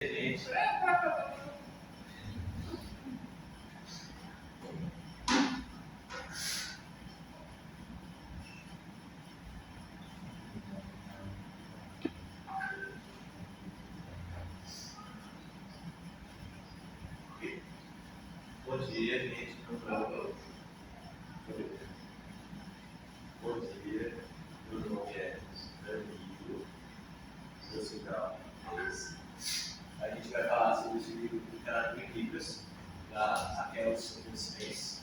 Gente, bom dia, gente. Bom dia, meu nome é Danilo, eu sou da UFES. A gente vai falar sobre esse livro de literatura em Libras, da Raquel Silvestre.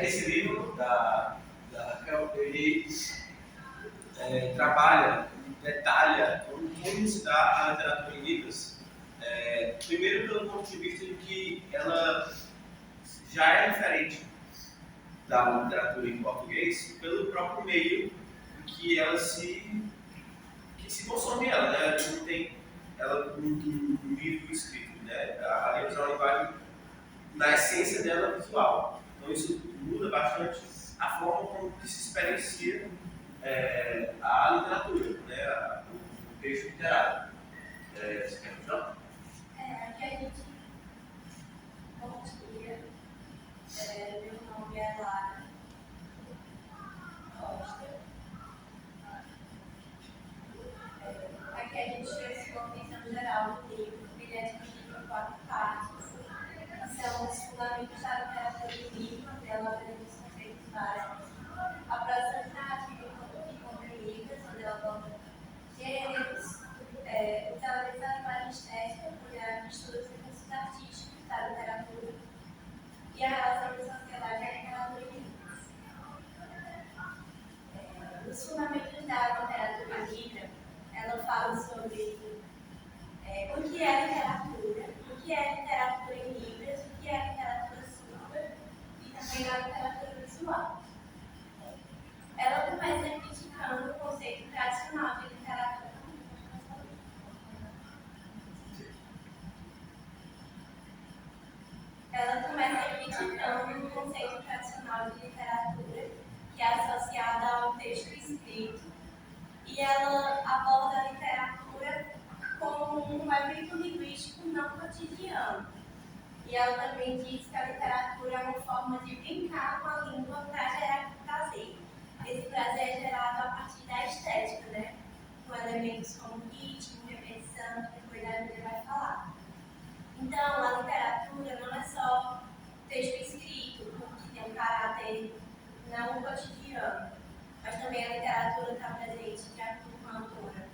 Esse livro da Raquel, ele trabalha, detalha como se dá a literatura em Libras. Primeiro, pelo ponto de vista de que ela já é diferente da literatura em português, pelo próprio meio em que ela se consome ela, né? A gente não tem ela no livro escrito, né? A Libras é uma linguagem na essência dela visual. Então isso muda bastante a forma como que se experiencia a literatura, né? O texto literário. Você quer continuar? Aqui a gente, bom dia, meu nome é Lara Costa. Aqui a gente fez uma visão geral do livro, ele é dividido em 4 partes. São os fundamentos da literatura do livro, onde ela apresenta os conceitos básicos. A prosa narrativa que contém livros, onde ela aborda gêneros, os elementos da linguagem estética, onde ela estuda os recursos artísticos da literatura, e a relação da sociedade e a literatura em livros. Os fundamentos da literatura livre, ela fala sobre o que é literatura, o que é literatura em libras, o que é literatura surda e também a literatura visual. Ela começa criticando o conceito tradicional de literatura. Ela começa criticando o conceito tradicional de literatura, que é associada ao texto escrito, e ela aborda a literatura como um evento linguístico não cotidiano. E ela também diz que a literatura é uma forma de brincar com a língua para gerar prazer. Esse prazer é gerado a partir da estética, né? Com elementos como ritmo, repetição, que depois a gente vai falar. Então, a literatura não é só texto escrito, que tem um caráter não cotidiano, mas também a literatura está presente, de acordo com a autora,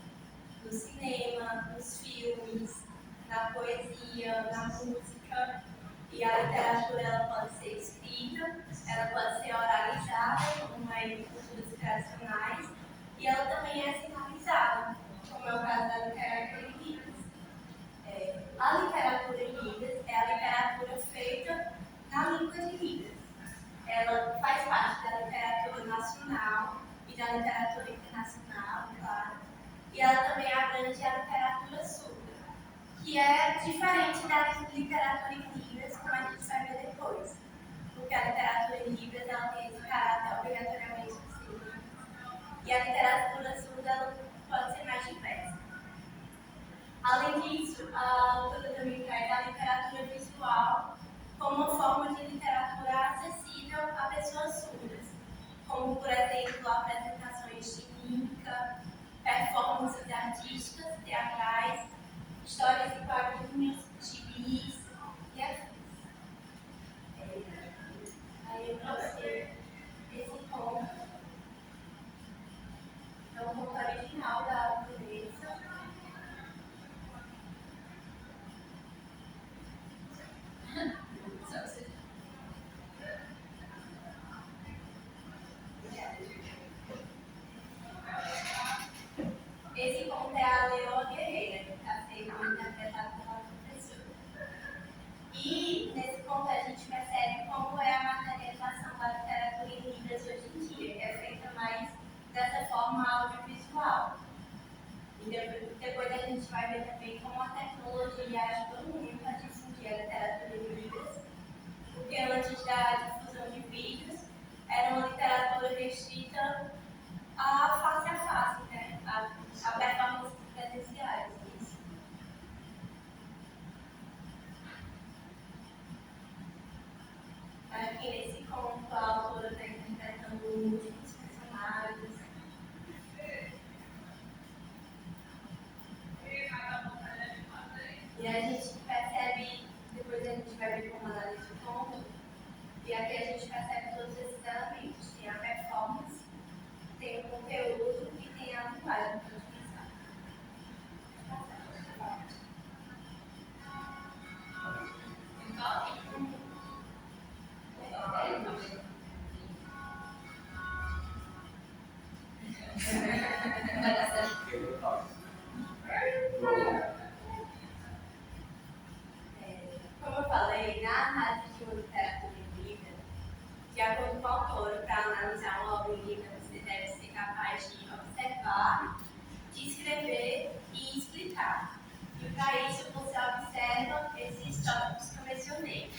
no cinema, nos filmes, na poesia, na música. E a literatura ela pode ser escrita, ela pode ser oralizada, como é em culturas tradicionais, e ela também é sinalizada, como é o caso da literatura em Libras. A literatura em Libras é a literatura feita na língua de Libras. Ela faz parte da literatura nacional e da literatura internacional, claro. E ela também abrange a literatura surda, que é diferente da literatura em Libras, como a gente vai ver depois. Porque a literatura em Libras ela tem esse caráter obrigatoriamente surdo. E a literatura surda ela pode ser mais diversa. Além disso, a autora também traz a literatura visual como uma forma de literatura acessível a pessoas surdas, como, por exemplo, apresentações de mímica, performances artísticas, teatrais, histórias em quadrinhos, gibis e afins. Aí eu trouxe esse ponto. É um ponto original da autora. Só vocês ver também como a tecnologia ajudou muito a difundir a literatura em Libras, porque antes da difusão de vídeos, era uma literatura restrita a face, né? A performances presenciais. Isso. Aqui nesse conto, a autora está interpretando múltiplos personagens. E a gente percebe, depois a gente vai ver como análise de conto, e aqui a gente percebe todos esses elementos. Tem a performance, tem o conteúdo e tem a linguagem para utilizar. Vai dar certo. Como eu falei, na análise de uma literatura em Libras, de acordo com a autora, para analisar uma obra em Libras, você deve ser capaz de observar, de escrever e explicar. E para isso você observa esses tópicos que eu mencionei,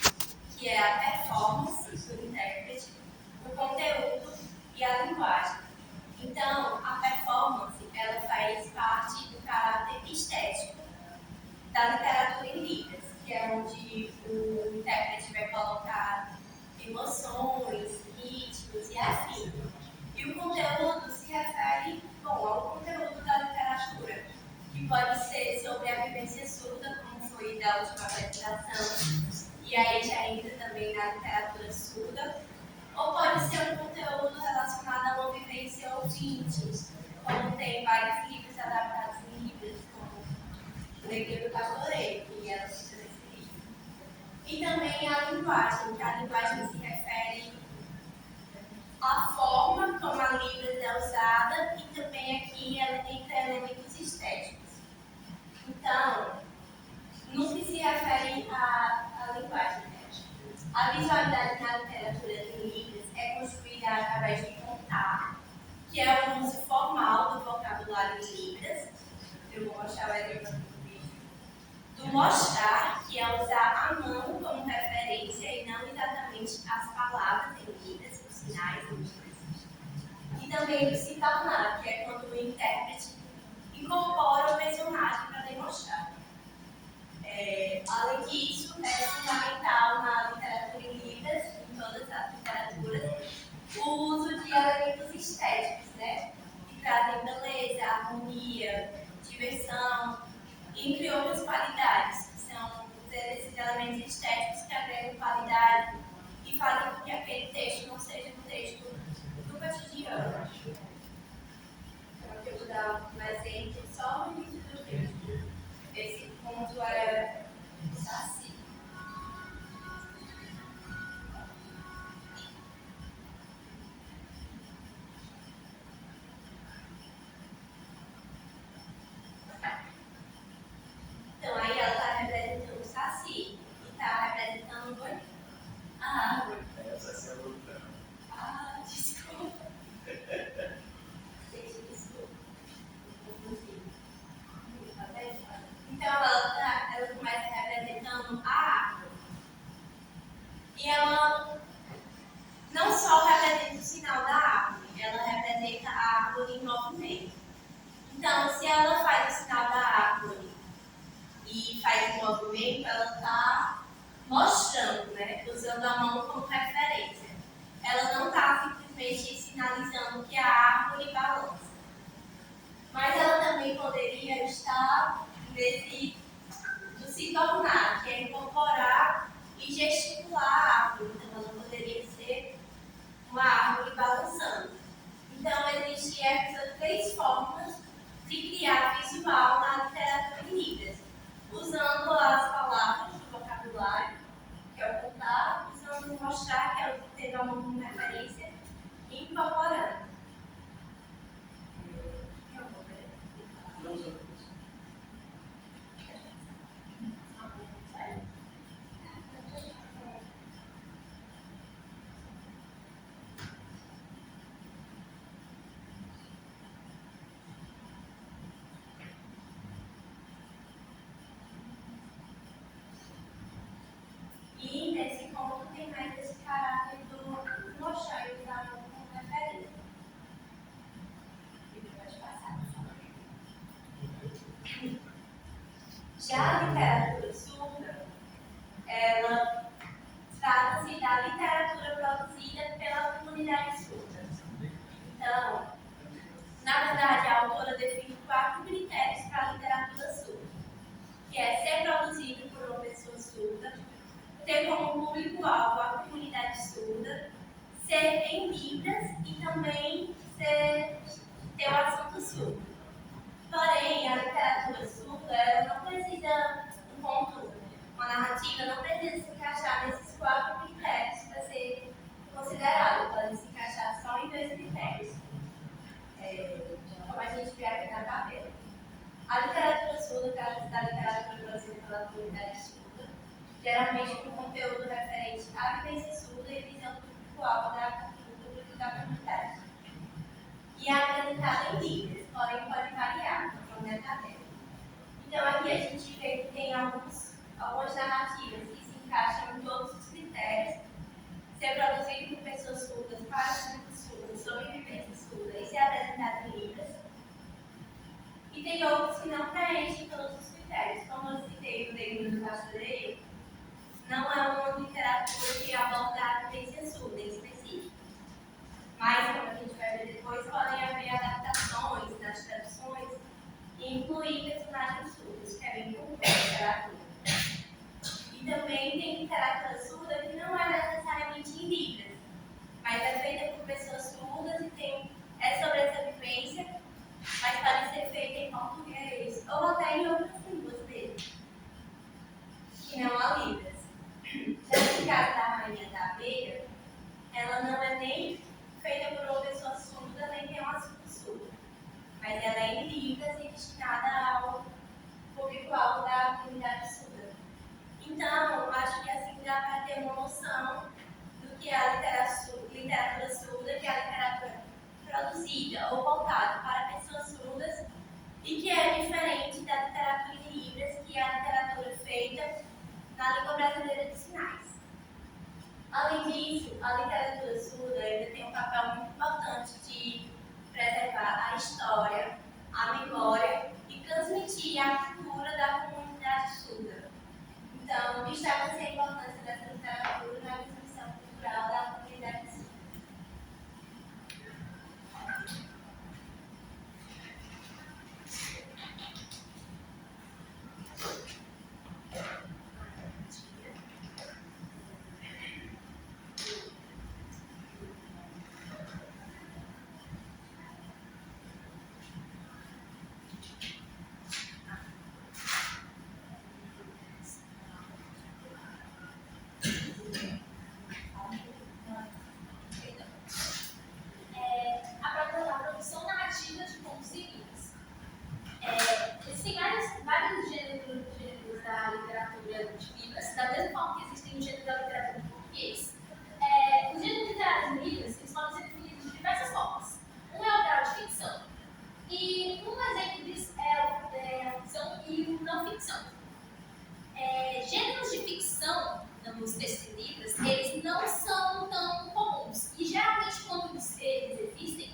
que é a performance do intérprete, o conteúdo e a linguagem. Então, a performance, ela faz parte do caráter estético da literatura em Libras, que é onde o intérprete vai colocar emoções, ritmos e afins. E o conteúdo se refere, ao conteúdo da literatura, que pode ser sobre a vivência surda, como foi da última apresentação, e aí já entra também na literatura surda, ou pode ser um conteúdo relacionado a uma vivência ouvinte, como tem vários livros adaptados em Libras, como o Negreiro do Pastoreiro, que ela cita nesse livro. E também a linguagem, que a linguagem se refere à forma como a Libras é usada e também aqui ela entra elementos estéticos. Então, no que se refere à linguagem, né? A visualidade na literatura em Libras é construída através de contar, que é o uso formal do vocabulário em Libras. Eu vou mostrar o exemplo do vídeo. Do mostrar, que é usar a mão como referência e não exatamente as palavras em Libras, os sinais em Libras. E também do se tornar, que é quando o intérprete incorpora o personagem para demonstrar. Além disso, é fundamental na literatura em Libras, em todas as literaturas, o uso de elementos estéticos, né? Que trazem beleza, harmonia, diversão, entre outras qualidades, que são esses elementos estéticos que agregam qualidade e fazem com que aquele texto não seja um texto do cotidiano. Então, aqui eu vou dar um exemplo só no início do vídeo. Esse ponto é assim. Então, aí ela está representando o Saci e está representando a árvore. Essa é a luta. Ah, desculpa. Gente, desculpa. Então, ela começa representando a árvore. E ela não só representa o sinal da árvore, ela representa a árvore em movimento. Então, se ela faz o sinal da árvore e faz o movimento, ela está mostrando, né? Usando a mão como referência. Ela não está simplesmente sinalizando que a árvore balança. Mas ela também poderia estar nesse do se tornar, que é incorporar e gesticular a árvore. Então, ela poderia ser uma árvore balançando. Então, existem essas três formas de criar visual na literatura em Libras, usando as palavras do vocabulário, que é o contar, usando o mostrar, que é o ter uma mão como referência, e incorporando. Já a literatura surda, ela trata-se da literatura produzida pela comunidade surda. Então, na verdade, a autora define 4 critérios para a literatura surda, que é ser produzido por uma pessoa surda, ter como público-alvo a comunidade surda, ser em Libras e também ter o assunto surdo. Porém, a literatura surda ela não precisa, um conto, uma narrativa, não precisa se encaixar nesses 4 critérios para ser considerado. Pode se encaixar só em 2 critérios, como a gente vê aqui na tabela. A literatura surda trata-se da literatura produzida pela comunidade surda, geralmente com conteúdo referente à vivência surda e visão do público-alvo do público da comunidade. E é apresentada em Libras, porém pode variar conforme a tabela. Então aqui a gente vê que tem algumas narrativas que se encaixam em todos os critérios, ser produzido por pessoas surdas, para assuntos surdos, sobre vivência surda e ser apresentado em Libras. E tem outros que não preenchem todos os critérios, como eu citei no livro do Pastoreio, não é uma literatura que aborda a vivência surda em específico. Mas, como a gente vai ver depois, podem haver adaptações nas traduções e incluir personagens surdos, que é bem comum na literatura. E também tem literatura surda que não é necessariamente em Libras, mas é feita por pessoas surdas e é sobre essa vivência, mas pode ser feita em português ou até em outras línguas mesmo, que não há Libras. Já no caso da Rainha da Abelha, ela não é nem feita por uma pessoa surda, nem tem um assunto surdo, mas ela é em Libras e destinada ao público-alvo da comunidade surda. Então, acho que assim dá para ter uma noção do que é a literatura surda, que é a literatura produzida ou voltada para pessoas surdas e que é diferente da literatura em Libras, que é a literatura feita na língua brasileira de sinais. Além disso, a literatura surda ainda tem um papel muito importante de preservar a história, a memória e transmitir a cultura da comunidade surda. Então, destaca-se a importância dessa literatura na transmissão cultural da comunidade surda. A produção narrativa de contos e livros. Existem vários gêneros da literatura de Libras, da mesma forma que existem o gênero da literatura em português. Os gêneros literários em Libras eles podem ser definidos de diversas formas. Um é o grau de ficção, e um exemplo disso é a ficção e o não ficção. Gêneros de ficção nos textos em Libras, eles não são tão comuns, e geralmente quando eles existem,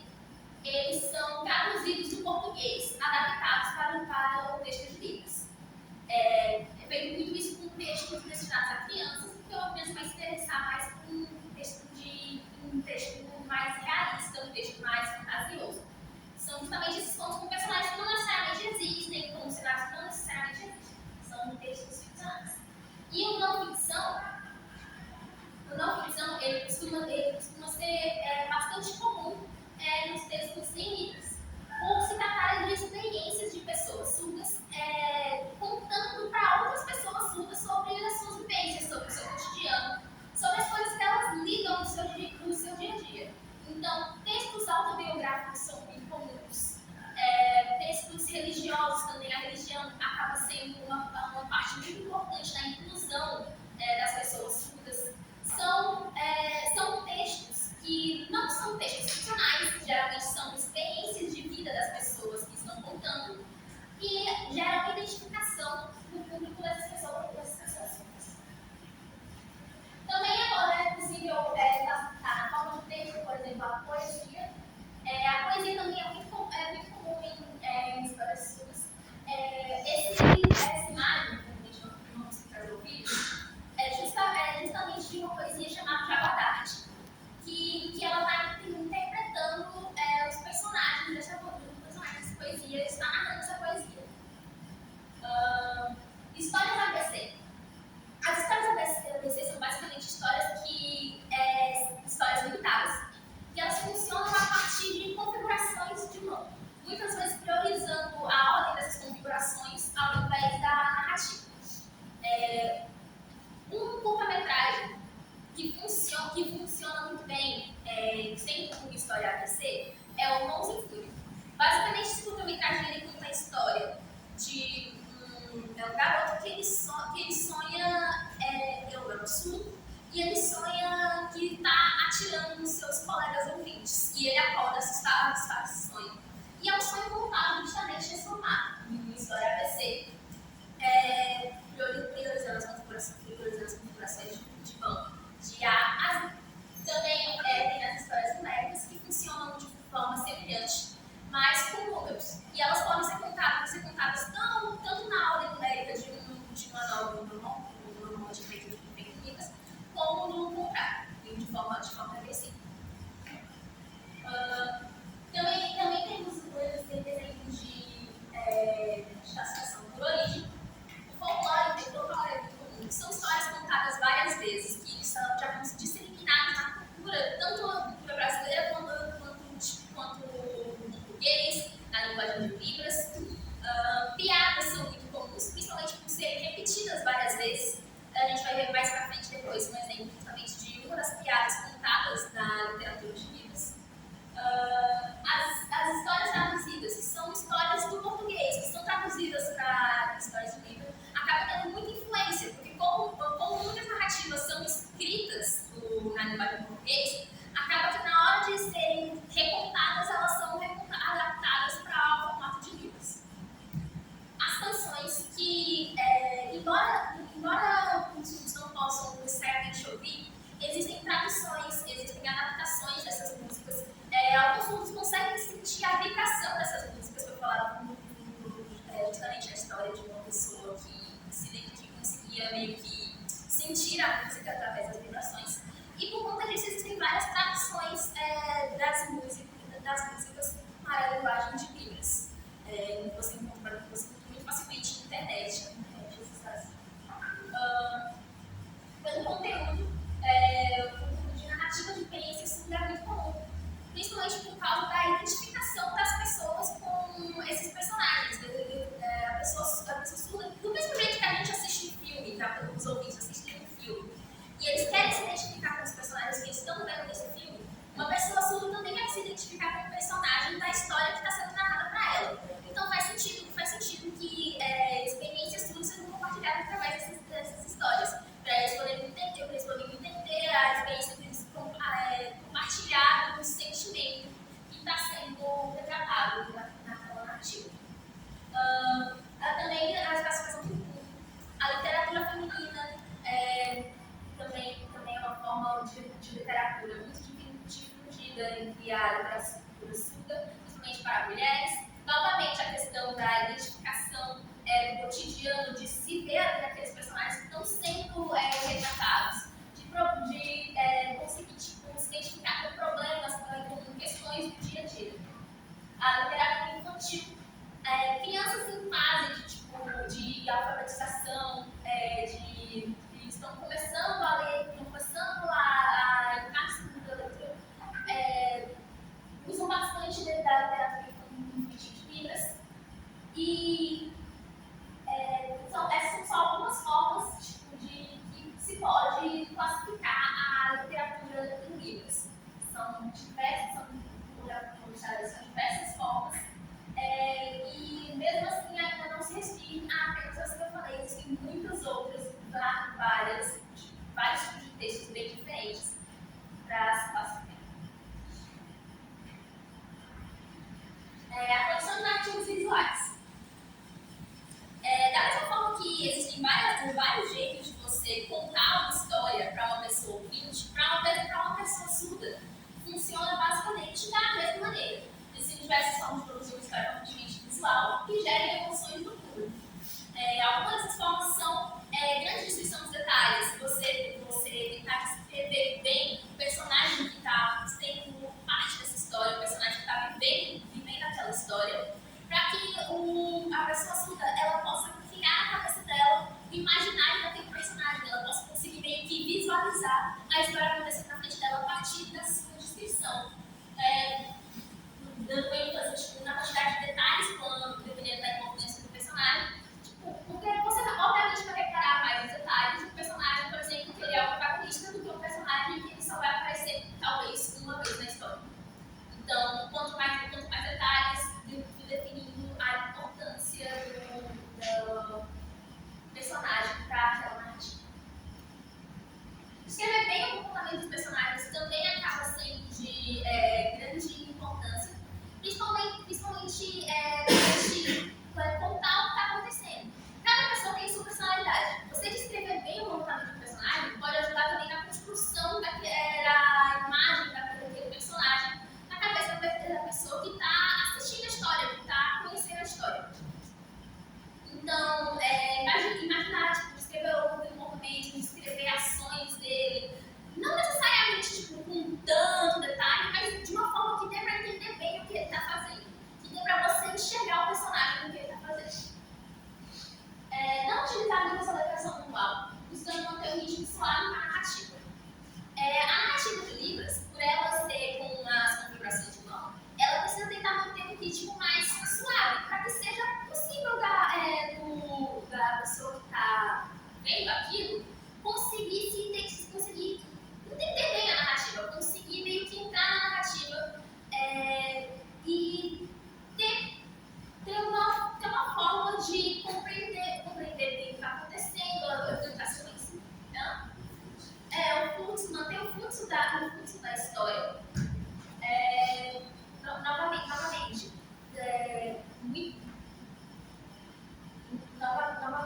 eles são traduzidos do português, adaptados para o texto de Libras. É feito muito isso com textos destinados a crianças, porque a criança vai se interessar mais por um texto mais realista, um texto mais fantasioso. São justamente esses contos com personagens que não necessariamente existem, com cenários que não necessariamente existem. São textos ficcionais. E o não ficção, ele costuma ser bastante comum nos textos em Libras, por se tratar de experiências de pessoas surdas, contando para outras pessoas surdas sobre as suas vivências, sobre o seu cotidiano, sobre as coisas que elas lidam no seu dia a dia. Então, textos autobiográficos são muito comuns, textos religiosos também. A religião acaba sendo uma parte muito importante da inclusão das pessoas surdas. São textos que não são textos ficcionais, geralmente são experiências de vida das pessoas que estão contando, e geram uma identificação no público dessas pessoas surdas. Também agora é possível estar na forma de texto, por exemplo, a poesia. A poesia também é muito comum em histórias surdas. Esse cenário um garoto que ele sonha, ele é um garoto surdo, e ele sonha que está atirando nos seus colegas ouvintes. E ele acorda assustado desse sonho. E é um sonho voltado justamente a transformar em história ABC. Priorizando as configurações de banco de A a Z. Também tem as histórias numéricas que funcionam de forma semelhante, mas com números. E elas podem ser contadas tanto na ordem numérica de uma nova normal de pequeninas, como no contrário, de forma regressiva. Também temos exemplos de classificação por origem. O folclore é muito comum, que são histórias contadas várias vezes, que já vão se disseminadas na cultura, tanto na cultura brasileira quanto no português, na linguagem de Libras. Piadas são muito comuns, principalmente por serem repetidas várias vezes. A gente vai ver mais pra frente depois um exemplo justamente de uma das piadas contadas na literatura de Libras. As histórias traduzidas, que são histórias do português, que são traduzidas para histórias de Libras, acabam tendo muita influência, porque como muitas narrativas são escritas na linguagem português, acaba que na hora de serem recontadas, elas são adaptadas para o formato de Libras. As canções que, embora os não possam necessariamente ouvir, existem traduções, existem adaptações dessas músicas. Alguns surdos conseguem sentir a vibração dessas músicas, que eu falava justamente a história de uma pessoa que conseguia meio que sentir a música através das vibrações. E por conta disso existem várias traduções das músicas para a linguagem de Libras. Você encontra muito facilmente na internet. Pelo conteúdo de narrativa de experiências surda é muito comum, principalmente por causa da identificação das pessoas com esses personagens. A pessoa surda, do mesmo jeito que a gente assiste um filme, tá? Os ouvintes assistem um filme, e eles querem se identificar com os personagens que estão vendo nesse filme, uma pessoa surda também quer se identificar com o personagem da história que está sendo narrada para ela. Então faz sentido que experiências surdas sejam compartilhadas através dessas histórias, para eles poderem entender a experiência deles compartilhada com o sentimento que está sendo retratado naquela narrativa. Também a classificação do público. A literatura feminina também é uma forma de literatura muito difundida entre a literatura surda, principalmente para mulheres. Novamente, a questão da identificação do cotidiano, de se ver naqueles personagens que estão sendo retratados, de conseguir se identificar com problemas, com questões do dia a dia. A literatura infantil, crianças em fase de alfabetização, que estão começando a ler, estão começando a entrar na leitura, usam bastante da literatura infantil de Libras. E essas são só algumas formas que se pode classificar a literatura em Libras. São diversas formas, e mesmo assim ainda não se restringe a apenas as que eu falei, existem muitas outras, vários tipos de textos bem diferentes para se classificar. A produção de narrativas visuais. Da mesma forma que existem vários jeitos de você contar uma história para uma pessoa ouvinte, para uma pessoa surda, funciona basicamente da mesma maneira. Existem diversas formas de produzir uma história aparentemente visual que gerem emoções no público. Algumas dessas formas são grande descrição dos detalhes, você tentar descrever bem o personagem que está sendo parte dessa história, o personagem que está vivendo aquela história, para que a pessoa surda ela possa criar na cabeça dela o imaginário daquele personagem, ela possa conseguir meio que visualizar a história acontecendo na frente dela a partir da sua descrição. Dando ênfase na quantidade de detalhes, dependendo da importância do personagem.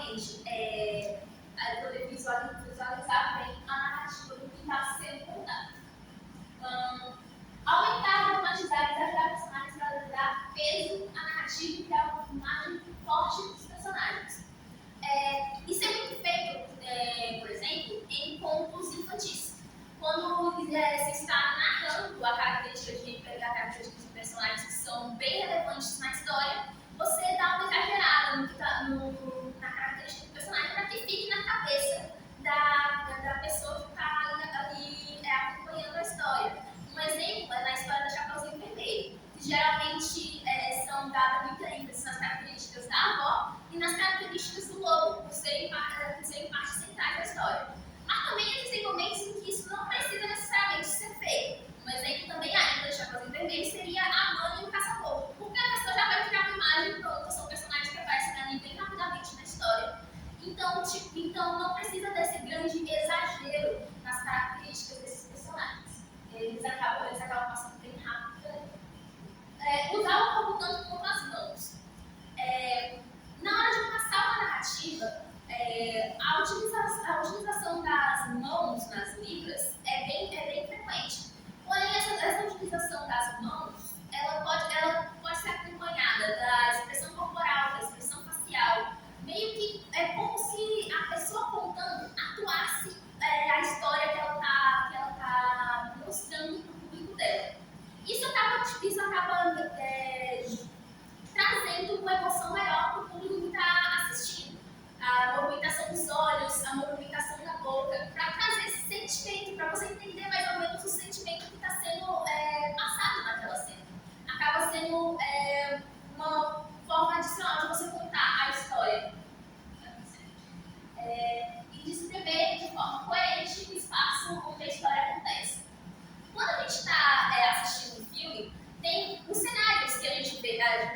novamente, poder visualizar bem a narrativa do que está sendo contado. Aumentar, dramatizar e exagerar personagens para dar peso à narrativa e criar uma imagem forte dos personagens. Isso é muito feito, por exemplo, em contos infantis. Quando se está narrando a característica de personagens que são bem relevantes na história, você dá uma exagerada na característica do personagem para que fique na cabeça da pessoa que está ali acompanhando a história. Um exemplo é na história da Chapeuzinho Vermelho, que geralmente são dadas muita ênfase nas características da avó e nas características do lobo, por serem partes centrais da história. Mas também existem momentos em que isso não precisa necessariamente ser feito. Um exemplo também ainda da Chapeuzinho Vermelho seria a mãe e o caçador, porque a pessoa já vai criar uma imagem pronta, são personagens que aparecem ali bem rapidamente na história. Então não precisa desse grande exagero nas características desses personagens. Eles acabam passando bem rápido. Usar o corpo tanto quanto as mãos. Na hora de passar uma narrativa, a utilização das mãos nas libras é bem frequente. Porém, essa utilização das mãos, ela pode ser acompanhada da expressão corporal, da expressão facial, meio que é como se a pessoa contando atuasse a história que ela está mostrando para o público dela. Isso acaba trazendo uma emoção maior para o público que está assistindo. A movimentação dos olhos, a movimentação da boca, para trazer esse sentimento, para você entender mais ou menos o sentimento que está sendo passado naquela cena. Acaba sendo uma forma adicional de você contar a história. E descrever de forma coerente o espaço onde a história acontece. Quando a gente está assistindo um filme, tem os cenários que a gente vê a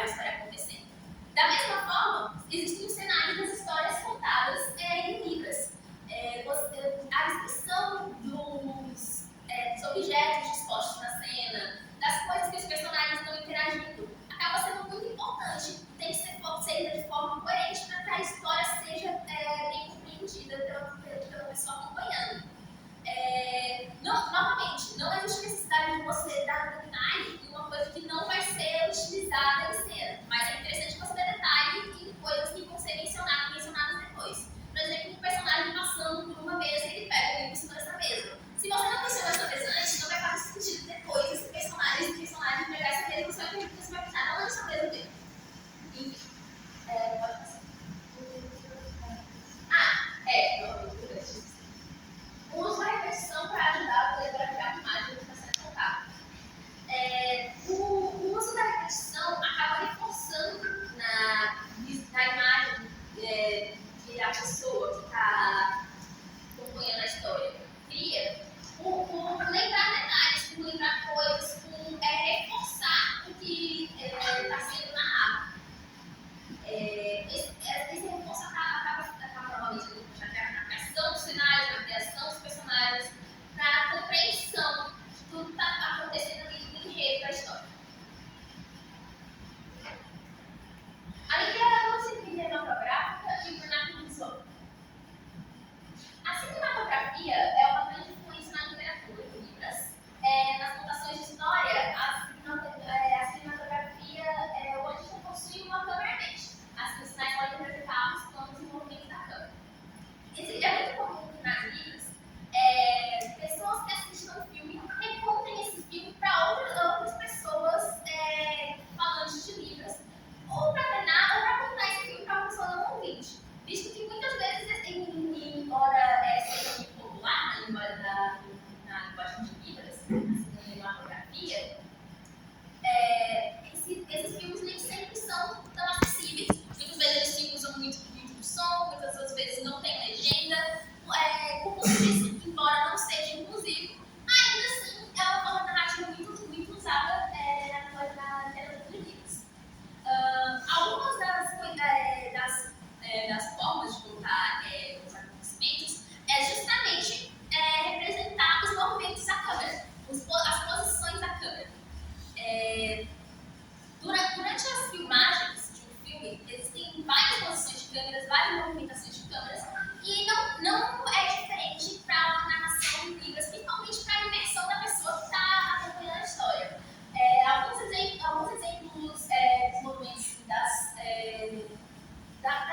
história acontecendo. Da mesma forma, existem os cenários das histórias contadas em libras. A descrição dos objetos dispostos na cena, das coisas que os personagens estão interagindo, acaba sendo muito importante. Tem que ser feita de forma coerente para que a história seja bem compreendida pela pessoa acompanhando. Novamente, não existe necessidade de você dar detalhe em uma coisa que não vai ser utilizada em cena, mas é interessante você dar detalhe em coisas que vão ser mencionadas depois. Por exemplo, um personagem passando por uma mesa e ele pega o livro em cima dessa mesa. Se você não mencionou essa mesa antes, não vai fazer sentido depois esse personagem pegar essa mesa, você vai pensar, não, essa mesa dele. Enfim, pode passar. Uso a repetição para ajudar a poder graficar a imagem que está sendo contada. O uso da repetição acaba reforçando na imagem que a pessoa que está acompanhando a história cria, por lembrar detalhes, por lembrar coisas, por reforçar o que está sendo narrado. Esse reforço acaba novamente na criação dos cenários, na criação dos personagens, na compreensão de tudo que está acontecendo ali no enredo da história. A literatura cinematográfica e o vernáculo visual. várias movimentações de câmeras, e não é diferente para uma narração em Libras, principalmente para a imersão da pessoa que está acompanhando a história. Alguns exemplos dos movimentos das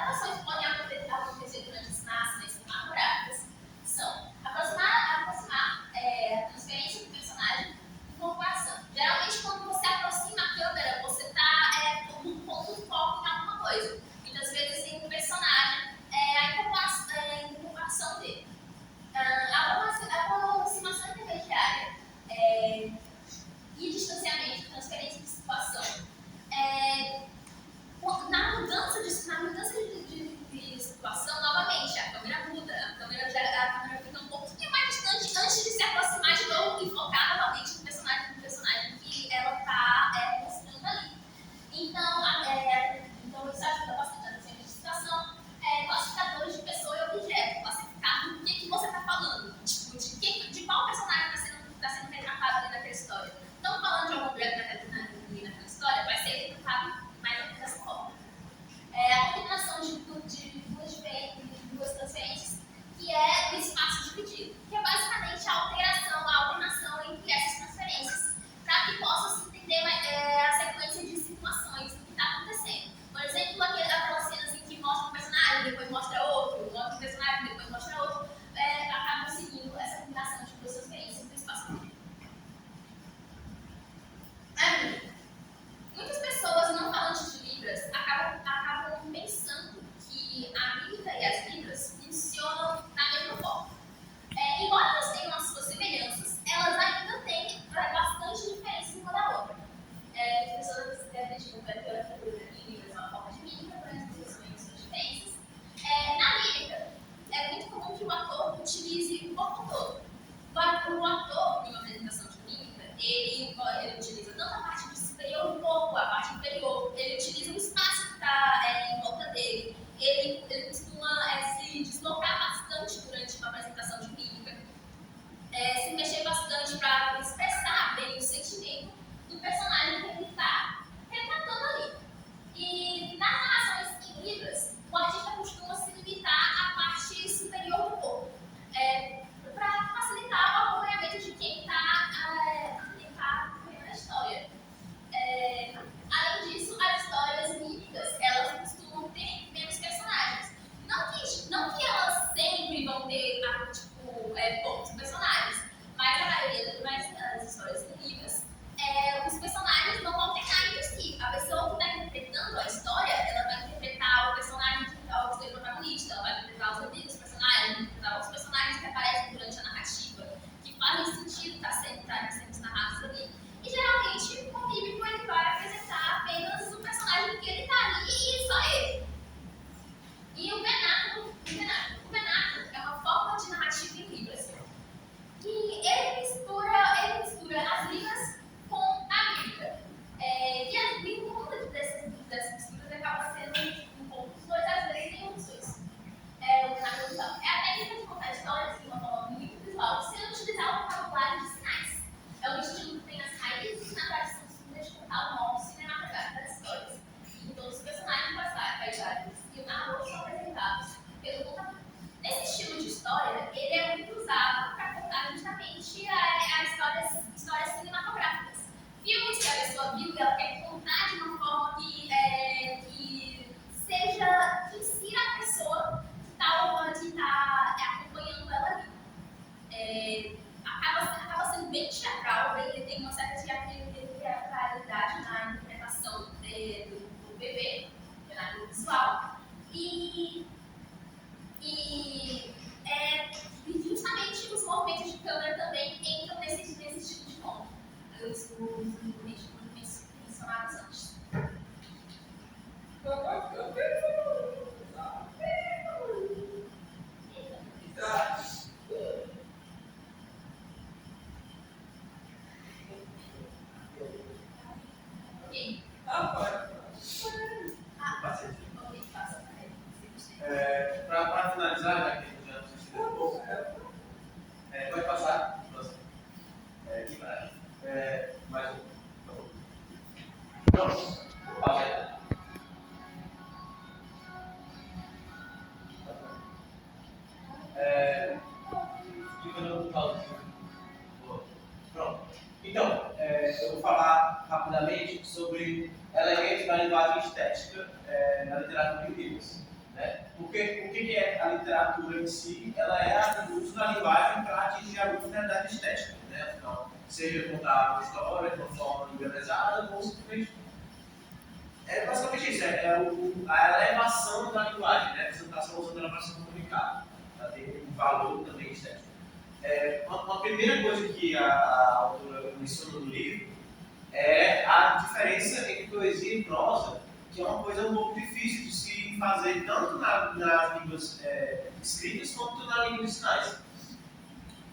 ações que podem acontecer durante as narrações cinematográficas são aproximar a transferência do personagem e comparação. Geralmente, quando você aproxima a câmera, você está pondo um foco em alguma coisa. Muitas vezes em um personagem, a incorporação dele. A aproximação intermediária e distanciamento, transferência de situação. Na mudança de situação, novamente, a câmera muda, a câmera fica um pouquinho mais distante antes de se aproximar de novo e focar novamente no personagem que ela está mostrando ali. Então isso ajuda bastante na transferência de situação. Classificadores de pessoa e objeto, classificar do que você está falando, tipo, de qual personagem está sendo retratado ali naquela história. Estão falando de algum objeto naquela história, vai ser retratado mais ou menos dessa forma. A combinação de duas transferências, que é o espaço dividido, que é basicamente a alternação entre essas transferências, para que possa se entender a sequência de situações do que está acontecendo. Por exemplo, aquelas cenas em que mostra um personagem, depois mostra outro personagem, depois mostra outro, acabam seguindo essa combinação de duas transferências do espaço dividido. Muitas pessoas não falantes de Libras acabam pensando que a mímica e as Libras funcionam da mesma forma. Embora elas tenham as suas semelhanças, elas ainda têm bastante diferenças uma da outra. As pessoas devem descobrir que a Libras é uma forma de mímica, por exemplo, as suas diferenças. Na mímica, é muito comum que o ator utilize o corpo todo. O ator, em uma apresentação de mímica, ele utiliza tanto a parte superior do corpo, a parte inferior, ele utiliza o espaço que está em volta dele, ele costuma se deslocar bastante durante uma apresentação de mímica, se mexer bastante para expressar bem o sentimento do personagem que ele está retratando ali. E nas narrações em Libras, o artista costuma se limitar à parte superior do corpo, para facilitar o acompanhamento de quem está acompanhando a história. Além disso, as histórias mímicas, elas costumam ter menos personagens. Não que elas sempre vão ter poucos personagens, mas a maioria das histórias mímicas, os personagens não vão ter nada entre si. A pessoa que está interpretando a história, ela vai interpretar o personagem que é o seu protagonista, ela vai interpretar os amigos dos personagens, vai interpretar os personagens que aparecem durante a narrativa, que fazem sentido estar sendo narrados ali. E geralmente o mímico ele vai apresentar apenas o personagem que ele está ali e só ele. E o vernáculo é uma forma de narrativa em Libras. E ele mistura as Libras com a mímica. E as Libras, uma dessas misturas acaba sendo um pouco dos dois, às vezes nenhum dos dois. O vernáculo então. A técnica de contar histórias de uma forma muito visual, sem utilizar o vocabulário de sinais. É um estilo que tem as raízes na tradição de contar o modo cinematográfico das histórias. E todos os personagens paisagens e o narrador são apresentados pelo contador. Nesse estilo de história, ele é muito usado para contar justamente histórias cinematográficas. Filmes que a pessoa viu e ela quer contar de uma forma que insira a pessoa que está acompanhando ela ali. Acaba sendo bem teatral, ele tem uma certa teatralidade na interpretação do bebê, do visual, e justamente os movimentos de câmera também entram nesse tipo de conta, os movimentos mencionados antes. Para finalizar, rapidamente sobre elementos da linguagem estética na literatura em Libras. Né? O que é a literatura em si? Ela é o uso da linguagem para atingir a finalidade estética. Né? Então, seja contar uma história de uma forma embelezada ou simplesmente. É basicamente isso, a elevação da linguagem, né? Você não está só usando ela para se comunicar. Ela tem um valor também estético. Uma primeira coisa que a autora menciona no livro é a diferença entre poesia e prosa, que é uma coisa um pouco difícil de se fazer tanto nas línguas escritas quanto na língua de sinais.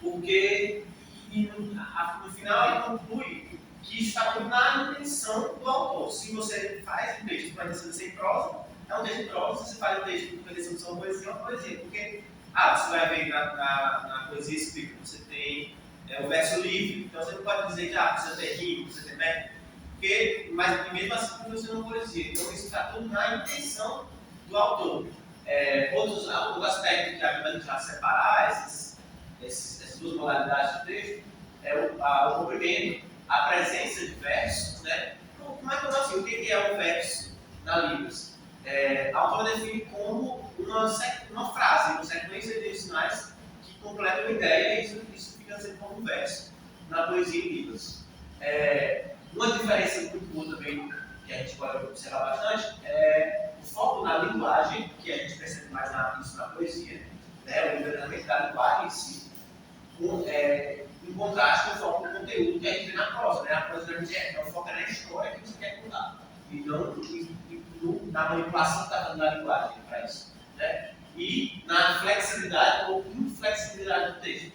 Porque no final ele conclui que está tudo na intenção do autor. Se você faz um texto com a intenção de ser prosa, é um texto de prosa. Se você faz um texto com a intenção de ser uma poesia, é uma poesia. Porque você vai ver na poesia escrita, você tem o verso livre, então você não pode dizer que precisa ter rima, precisa ter métrica, mas mesmo assim você não poesia. Então isso está tudo na intenção do autor. Outros aspectos que ajuda a gente a separar essas duas modalidades do texto é o comprimento, a presença de versos, né? Como é que eu digo assim? O que é um verso na Libras? A autora define como uma frase, uma sequência de sinais que completam uma ideia e isso fica sendo como um verso na poesia em Libras. Uma diferença muito boa também, que a gente pode observar bastante, é o foco na linguagem, que a gente percebe mais isso na poesia, né? O envenenamento da linguagem em si, em contraste com o foco no conteúdo que a gente vê na prosa. Né? A prosa geralmente o foco é na história que você quer contar, e não na manipulação que está dando da linguagem para isso. Né? E na flexibilidade ou inflexibilidade do texto.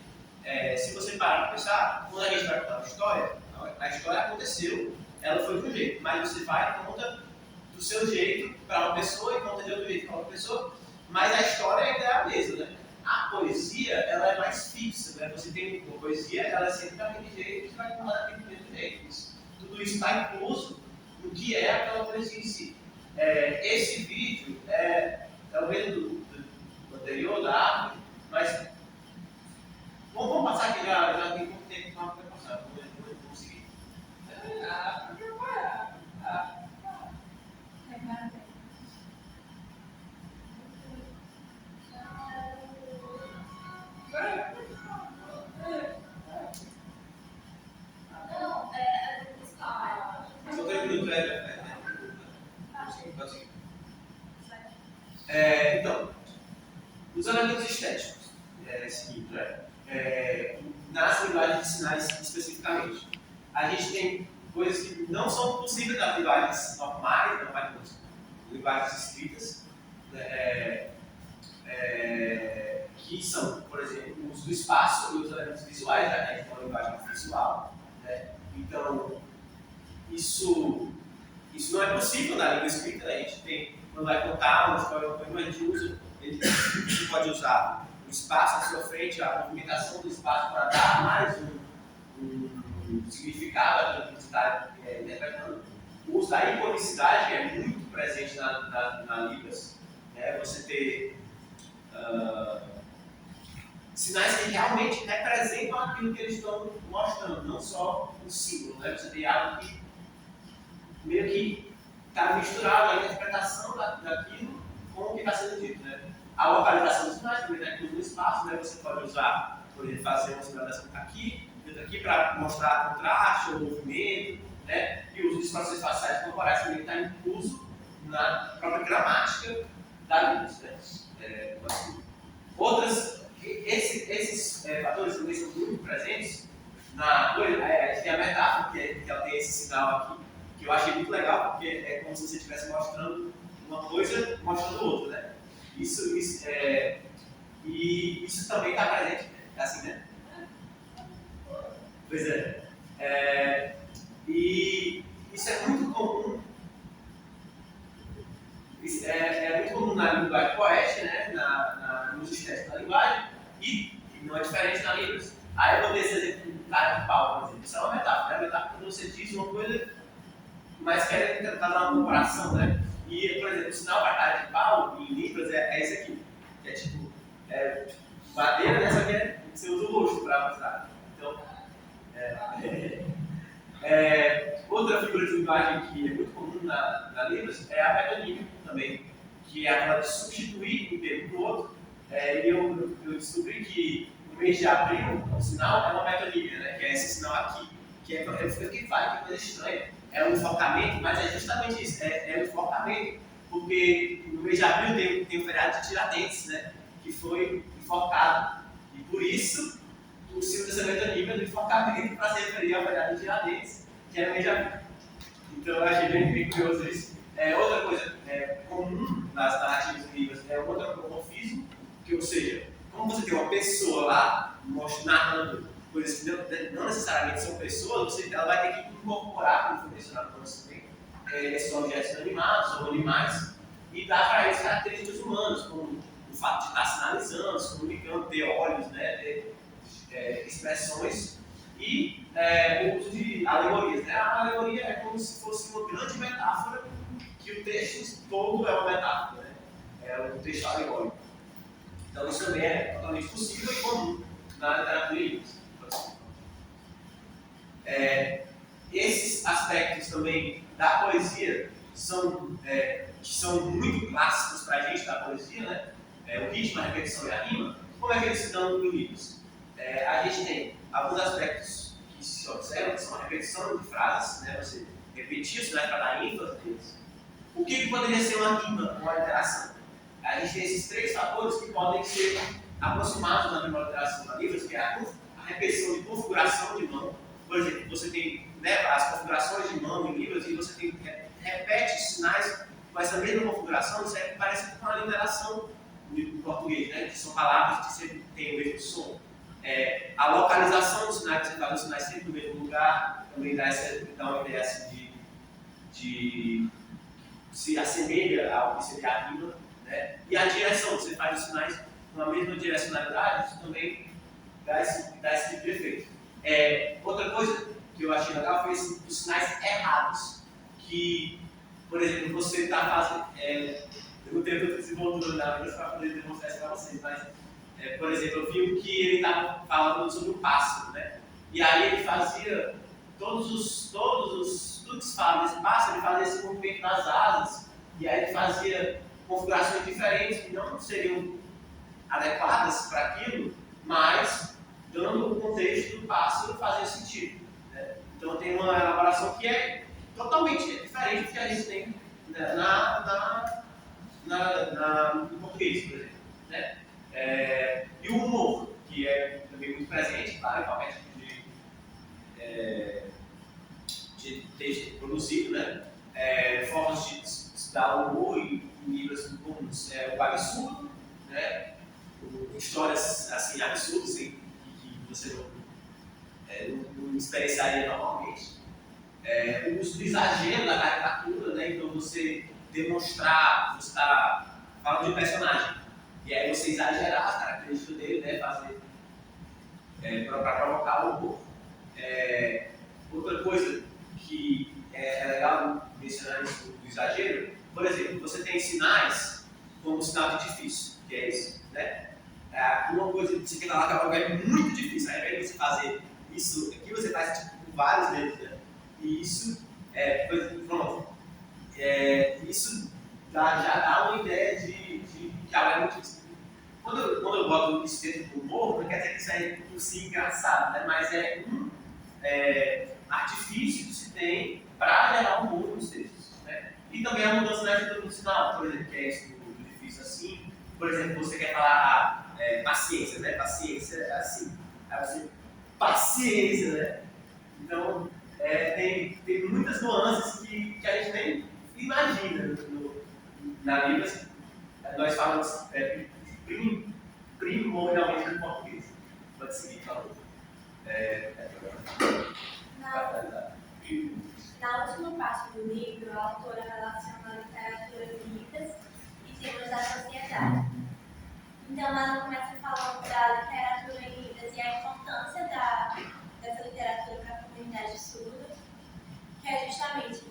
Se você parar para pensar, quando a gente vai contar uma história, a história aconteceu, ela foi de um jeito, mas você vai e conta do seu jeito para uma pessoa e conta de outro jeito para outra pessoa, mas a história ainda é a mesma. Né? A poesia, ela é mais fixa. Né? Você tem uma poesia, ela é sempre daquele jeito e você vai contar daquele mesmo jeito. Tudo isso está incluso no que é aquela poesia em si. Esse vídeo é o mesmo do anterior, da árvore, mas vamos passar aqui, já tem pouco tempo para passar, vamos conseguir. Só 3 minutos, então, os elementos estéticos, seguinte, nas linguagens de sinais especificamente, a gente tem coisas que não são possíveis nas linguagens normais, linguagens escritas, que são, por exemplo, o uso do espaço e os elementos visuais, já que a gente tem uma linguagem visual. Né? Então, isso não é possível na língua escrita. Né? A gente tem, quando vai contar uma história, a gente pode usar o espaço à sua frente, a movimentação do espaço para dar mais um significado àquilo que você está interpretando. O uso da iconicidade é muito presente na Libras. Né? Você ter sinais que realmente representam aquilo que eles estão mostrando, não só um símbolo. Né? Você tem algo que meio que está misturado, a interpretação daquilo com o que está sendo dito. Né? A localização dos sinais também está incluso no espaço. Né? Você pode usar, por exemplo, fazer uma sinalização aqui para mostrar contraste ou movimento. Né? E o uso de expressões faciais corporais também está incluso na própria gramática da língua. Né? Esses fatores também são muito presentes na coisa. A gente tem a metáfora, que ela tem esse sinal aqui, que eu achei muito legal, porque é como se você estivesse mostrando uma coisa mostrando outra. Né? E isso também está presente, assim, né? Pois é. E isso é muito comum. Isso é muito comum na linguagem poética, né? Nos estéticos da linguagem, e não é diferente na Libras. Aí eu vou ter esse exemplo do cara de pau, por exemplo. Isso é uma metáfora. A metáfora quando você diz uma coisa, mas quer tentar dar uma comparação, né? E, por exemplo, o sinal para cara de pau em Libras é esse aqui, que é tipo madeira, né? Só que você usa o rosto para mostrar. Então, outra figura de linguagem que é muito comum na Libras é a metonímia também, que é aquela de substituir um termo por outro. E eu descobri que no mês de abril, o sinal é uma metonímia, né? Que é esse sinal aqui, que é o que faz, que coisa estranha. É um enforcamento, mas é justamente isso, é um enforcamento, porque no mês de abril tem o feriado de Tiradentes, né? Que foi enforcado. E por isso, o símbolo dessa metonímia do enforcamento para se referir ao feriado de Tiradentes, que era no mês de abril. Então eu achei bem curioso isso. Outra coisa comum nas narrativas bíblicas é o antropomorfismo, que, ou seja, como você tem uma pessoa lá narrando coisas que não necessariamente são pessoas, ela vai ter que incorporar, como foi mencionado por nós também, esses objetos animados ou animais e dar para eles características humanas, como o fato de estar sinalizando, se comunicando, ter olhos, né, ter expressões e o uso de alegorias. Né? A alegoria é como se fosse uma grande metáfora, que o texto todo é uma metáfora, né? É um texto alegórico. Então isso também é totalmente possível e comum na literatura inglesa. Esses aspectos também da poesia que são muito clássicos para a gente da poesia, né? O ritmo, a repetição e a rima. Como é que eles se dão em livros? A gente tem alguns aspectos que se observam, que são a repetição de frases, né? Você repetir os sinais para dar ênfase neles. O que poderia ser uma rima, uma alteração? A gente tem esses três fatores que podem ser aproximados na rima alteração da livros, que é a repetição de configuração de mão. Por exemplo, você tem as configurações de mão em livros e você repete os sinais com essa mesma configuração, isso é parece com uma literação em português, né? Que são palavras que sempre têm o mesmo som. A localização dos sinais, você faz os sinais sempre no mesmo lugar, também dá uma ideia assim, de se assemelha ao que seria a rima, né? E a direção, você faz os sinais com a mesma direcionalidade, isso também dá esse tipo de efeito. Outra coisa que eu achei legal foi os sinais errados, que, por exemplo, você está fazendo, eu não tenho tanta desenvoltura na vida para poder demonstrar isso para vocês, mas, por exemplo, eu vi que ele estava falando sobre o pássaro, né? E aí ele fazia tudo que se fala desse pássaro, ele fazia esse movimento das asas, e aí ele fazia configurações diferentes que não seriam adequadas para aquilo, mas dando o contexto do pássaro fazia sentido. Né? Então tem uma elaboração que é totalmente diferente do que a gente tem no português, por exemplo. Né? E o humor, que é também muito presente, claro, em qualquer tipo de texto produzido, né? Formas de estudar o humor em livros comuns. O absurdo, né? Histórias assim, absurdas que você não experienciaria normalmente. O uso do exagero da caricatura, né? Então você demonstrar, você está falando de um personagem, e aí você exagerar as características dele, né? Fazer para provocar o humor. Outra coisa que é legal mencionar isso do exagero, por exemplo, você tem sinais como o sinal de difícil, que é isso, né? Uma coisa que você tem lá que algo é muito difícil, ao invés de você fazer isso aqui, você faz tipo, com vários dedos, né? E isso pronto. Isso já dá uma ideia de que algo é muito difícil. Quando eu boto isso dentro do humor, não quer dizer que isso é por si engraçado, né? Mas é um artifício que se tem para gerar humor nos textos. Né? E também a mudança na ajuda no sinal, por exemplo, que é isso do difícil assim. Por exemplo, você quer falar paciência, né? Paciência é assim. Aí você, paciência, né? Então, tem muitas nuances que a gente nem imagina na Bíblia. Nós falamos primordialmente no português. Pode seguir, falando. Na última parte do livro, a autora relaciona a literatura de vidas e temas da sociedade. Então, ela começa falando da literatura em Libras e a importância dessa literatura para a comunidade surda, que é justamente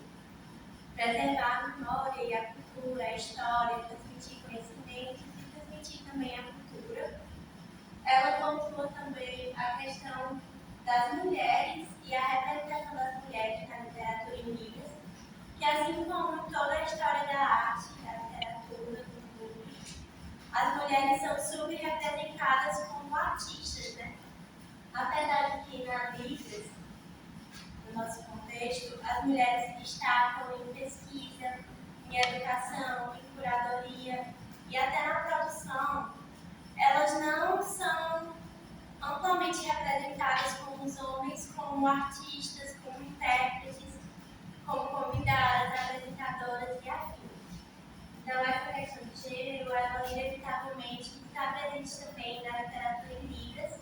preservar a memória e a cultura, a história, transmitir conhecimento e transmitir também a cultura. Ela pontua também a questão das mulheres e a representação das mulheres na literatura em Libras, mulheres são subrepresentadas como artistas, né? Apesar de que na Libras, no nosso contexto, as mulheres se destacam em pesquisa, em educação, em curadoria e até na produção, elas não são amplamente representadas como os homens, como artistas, como intérpretes, como convidadas, apresentadoras e afins. Então, essa questão de gênero, ela inevitavelmente está presente também na literatura em Libras.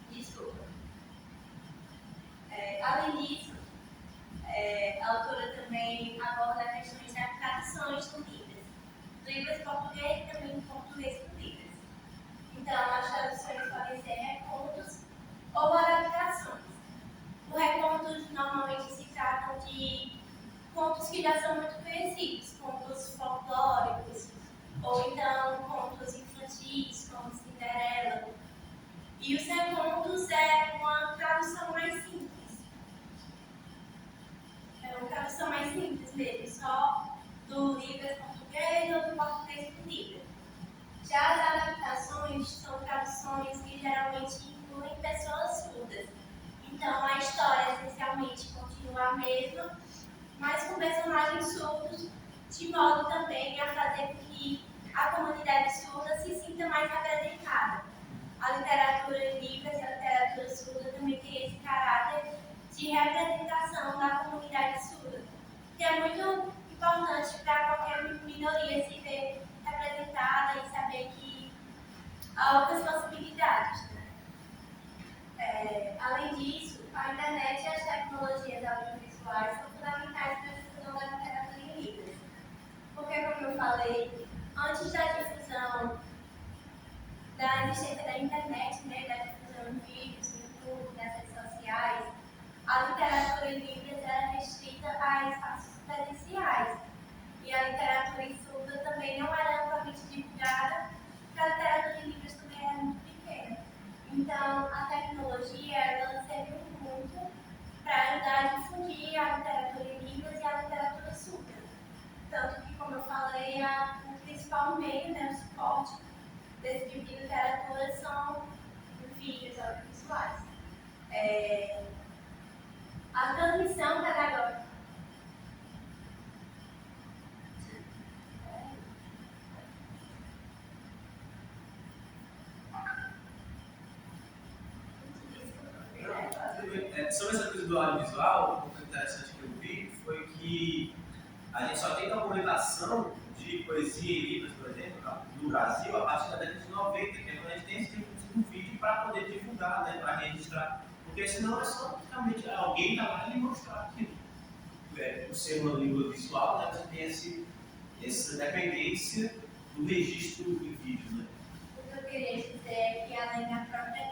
Desculpa. Além disso, a autora também aborda questões das traduções do Libras português e também do português do Libras. Então, as traduções podem ser recontos ou adaptações. Os recontos normalmente se tratam de contos que já são muito conhecidos, contos folclóricos, ou então contos infantis, como Cinderela. E os recontos é uma tradução mais simples. É uma tradução mais simples mesmo, só do Libras português ou do português do Libras. Já as adaptações são traduções que geralmente incluem pessoas surdas. Então a história essencialmente continua a mesma, mas com personagens surdos, de modo também a fazer com que a comunidade surda se sinta mais representada. A literatura em Libras e a literatura surda também tem esse caráter de representação da comunidade surda, que é muito importante para qualquer minoria se ver representada e saber que há outras possibilidades. Além disso, a internet e as tecnologias audiovisuais são fundamentais para a difusão da literatura em Libras. Porque, como eu falei, antes da difusão, da existência da internet, né, da difusão em vídeos, no YouTube, nas redes sociais, a literatura em Libras era restrita a espaços presenciais. E a literatura em surda também não era amplamente divulgada, porque a literatura em Libras também era muito pequena. Então, a tecnologia ela serviu muito para ajudar a difundir a literatura em Libras e a literatura surda. Tanto que, como eu falei, o principal meio, né, o suporte desse tipo de literatura são vídeos audiovisuais. A transmissão pedagógica. Sobre essa coisa do audiovisual, o que interessante que eu vi foi que a gente só tem documentação de poesia em Libras, por exemplo, no Brasil, a partir da década de 90, que é quando a gente tem esse tipo de vídeo para poder divulgar, né, para registrar. Porque senão é só praticamente alguém tá lá e mostrar aquilo. Por ser uma língua visual, né, você tem essa dependência do registro em vídeo. Né? O que eu queria dizer é que além da própria